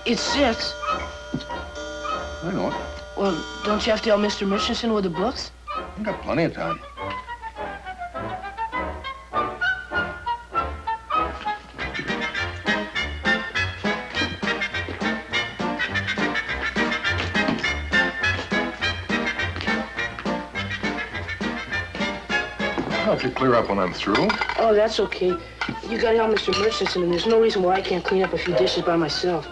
It's 6. I know it. Well, don't you have to help Mr. Murchison with the books? I've got plenty of time. I'll help you clear up when I'm through. Oh, that's okay. You gotta help Mr. Murchison, and there's no reason why I can't clean up a few dishes by myself.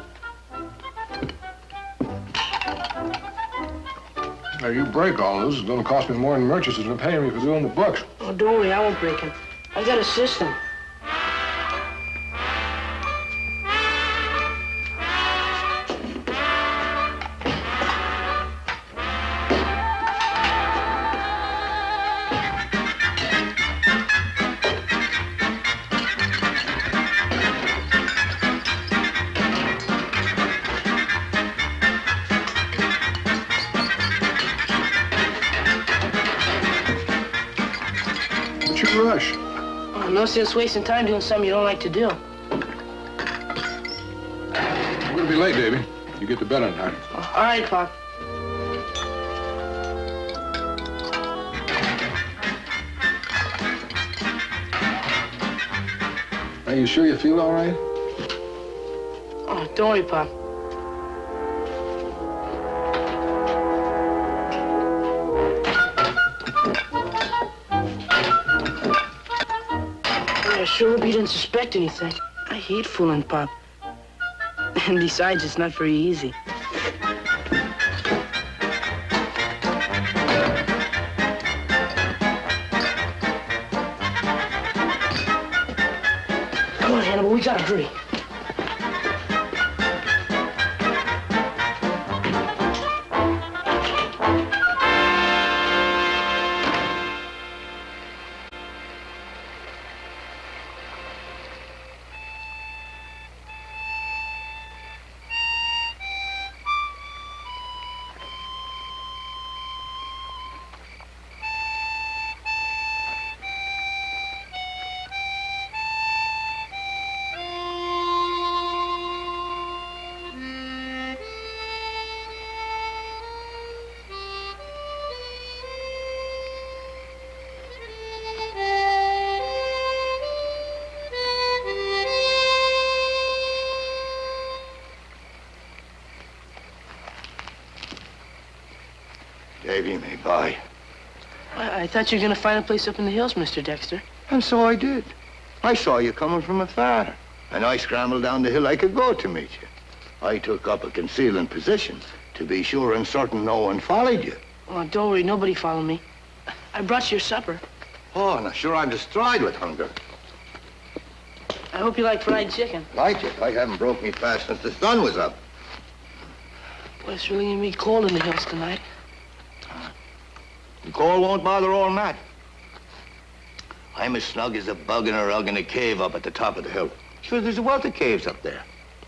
Now, you break all this, it's gonna cost me more than Murchison's been paying me for doing the books. Oh, don't worry, I won't break him. I got a system. Rush. Oh, no sense wasting time doing something you don't like to do. I'm gonna be late, Davy. You get to bed on time. Oh, all right, Pop. Are you sure you feel all right? Oh, don't worry, Pop. I sure hope you didn't suspect anything. I hate fooling Pop. And besides, it's not very easy. Come on, Hannibal, we gotta hurry. Davy may buy. I thought you were gonna find a place up in the hills, Mr. Dexter. And so I did. I saw you coming from afar, and I scrambled down the hill like a goat to meet you. I took up a concealing position to be sure and certain no one followed you. Oh, don't worry, nobody followed me. I brought you your supper. Oh, now sure I'm destroyed with hunger. I hope you like fried chicken. Like it? I haven't broke me fast since the sun was up. Boy, it's really gonna be cold in the hills tonight. The cold won't bother old Matt. I'm as snug as a bug in a rug in a cave up at the top of the hill. Sure, there's a wealth of caves up there.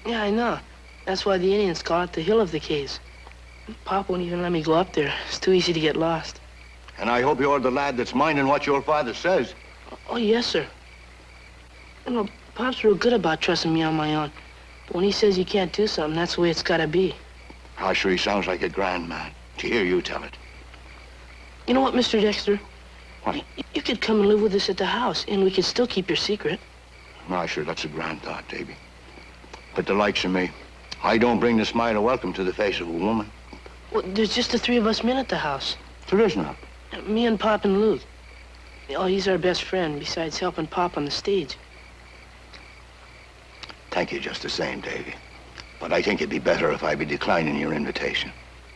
Yeah, I know. That's why the Indians call it the Hill of the Caves. Pop won't even let me go up there. It's too easy to get lost. And I hope you're the lad that's minding what your father says. Oh, yes, sir. You know, Pop's real good about trusting me on my own. But when he says you can't do something, that's the way it's gotta be. Ah, sure, he sounds like a grand man. To hear you tell it. You know what, Mr. Dexter? What? You could come and live with us at the house, and we could still keep your secret. Ah, sure, that's a grand thought, Davy. But the likes of me, I don't bring the smile of welcome to the face of a woman. Well, there's just the 3 of us men at the house. There is not. Me and Pop and Luke. Oh, he's our best friend, besides helping Pop on the stage. Thank you just the same, Davy. But I think it'd be better if I be declining your invitation.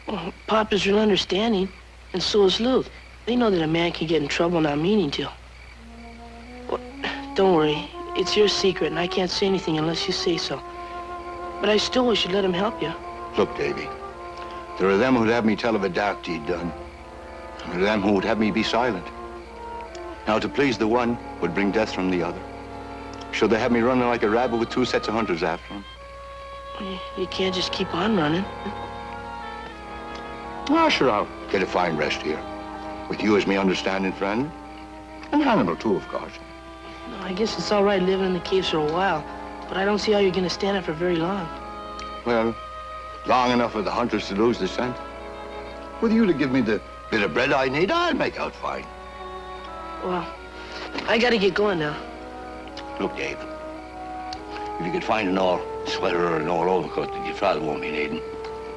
Well, Pop is real understanding, and so is Luke. They know that a man can get in trouble not meaning to. Well, don't worry. It's your secret, and I can't say anything unless you say so. But I still wish you'd let him help you. Look, Davy, there are them who'd have me tell of a dark deed done, and there are them who would have me be silent. Now, to please the one would bring death from the other. Should they have me running like a rabbit with 2 sets of hunters after him? You can't just keep on running. Ah, sure, I'll get a fine rest here. With you as me understanding friend. And Hannibal, too, of course. No, I guess it's all right living in the caves for a while, but I don't see how you're going to stand it for very long. Well, long enough for the hunters to lose the scent. With you to give me the bit of bread I need, I'll make out fine. Well, I gotta get going now. Look, Dave, if you could find an old sweater or an old overcoat that your father won't be needing,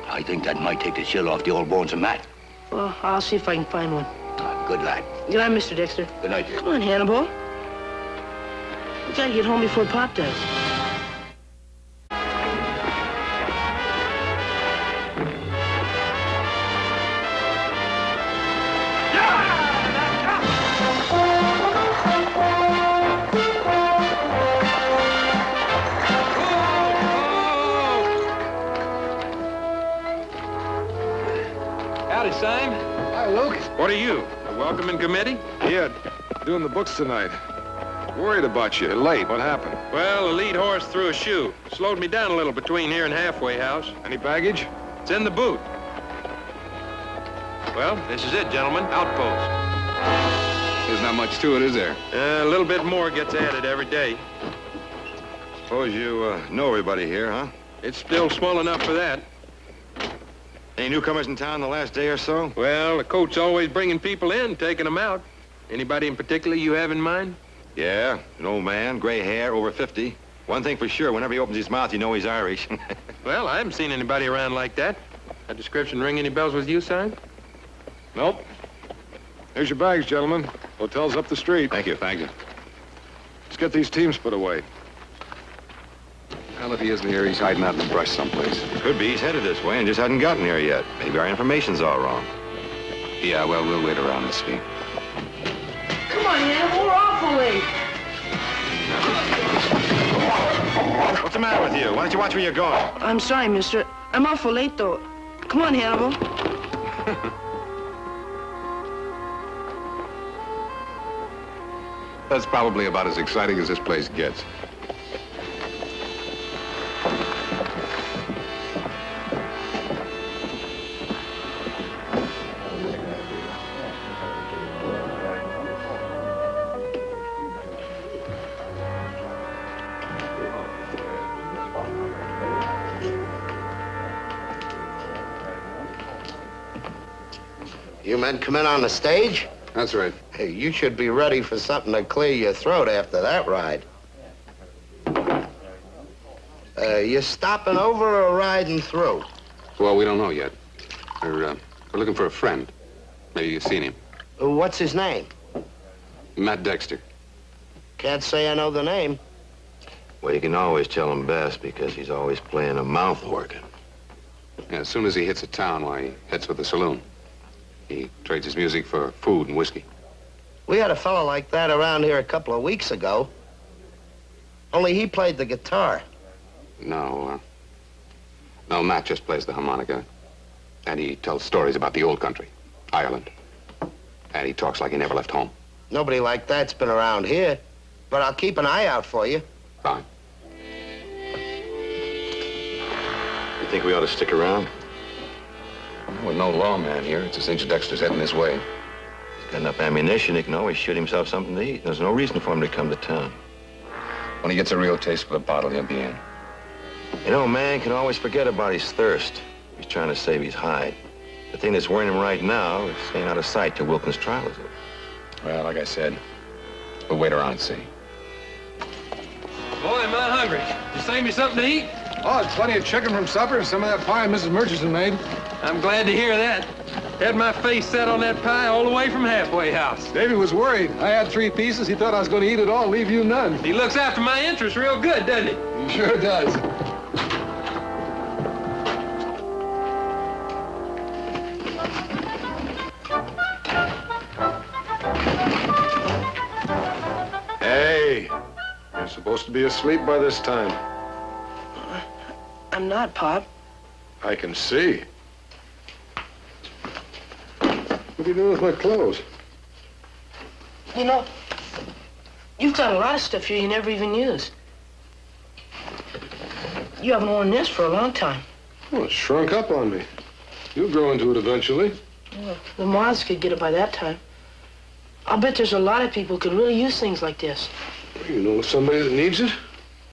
I think that might take the chill off the old bones of Matt. Well, I'll see if I can find one. Good lad. Good night, Mr. Dexter. Good night. Come on, Hannibal. We gotta get home before Pop does. Howdy, Sam. Hi, Luke. What are you, a welcoming committee? Yeah, doing the books tonight. Worried about you. Late. What happened? Well, the lead horse threw a shoe. Slowed me down a little between here and Halfway House. Any baggage? It's in the boot. Well, this is it, gentlemen. Outpost. There's not much to it, is there? A little bit more gets added every day. Suppose you know everybody here, huh? It's still small enough for that. Any newcomers in town the last day or so? Well, the coach's always bringing people in, taking them out. Anybody in particular you have in mind? Yeah, an old man, gray hair, over 50. One thing for sure, whenever he opens his mouth, you know he's Irish. Well, I haven't seen anybody around like that. That description ring any bells with you, son? Nope. Here's your bags, gentlemen. Hotel's up the street. Thank you, thank you. Let's get these teams put away. Well, if he isn't here, he's hiding out in the brush someplace. Could be he's headed this way and just hadn't gotten here yet. Maybe our information's all wrong. Yeah, well, we'll wait around and see. Come on, Hannibal. We're awful late. What's the matter with you? Why don't you watch where you're going? I'm sorry, mister. I'm awful late, though. Come on, Hannibal. That's probably about as exciting as this place gets. You men come in on the stage? That's right. Hey, you should be ready for something to clear your throat after that ride. You stopping over or riding through? Well, we don't know yet. We're looking for a friend. Maybe you've seen him. What's his name? Matt Dexter. Can't say I know the name. Well, you can always tell him best because he's always playing a mouth organ. Yeah, as soon as he hits a town, why, he heads for the saloon. He trades his music for food and whiskey. We had a fellow like that around here a couple of weeks ago. Only he played the guitar. No, Matt just plays the harmonica. And he tells stories about the old country, Ireland. And he talks like he never left home. Nobody like that's been around here. But I'll keep an eye out for you. Fine. You think we ought to stick around? With no lawman here, it's a cinch Dexter's heading this way. He's got enough ammunition, he can always shoot himself something to eat. There's no reason for him to come to town. When he gets a real taste for the bottle, he'll be in. You know, a man can always forget about his thirst. He's trying to save his hide. The thing that's worrying him right now is staying out of sight till Wilkins' trial is over. Well, like I said, we'll wait around and see. Boy, am I hungry. You save me something to eat? Oh, there's plenty of chicken from supper and some of that pie Mrs. Murchison made. I'm glad to hear that. Had my face set on that pie all the way from Halfway House. Davy was worried. I had 3 pieces. He thought I was going to eat it all, leave you none. He looks after my interests real good, doesn't he? He sure does. Hey, you're supposed to be asleep by this time. I'm not, Pop. I can see. What are you doing with my clothes? You know, you've got a lot of stuff here you never even use. You haven't worn this for a long time. Well, it shrunk up on me. You'll grow into it eventually. Well, the moths could get it by that time. I'll bet there's a lot of people who could really use things like this. You know somebody that needs it?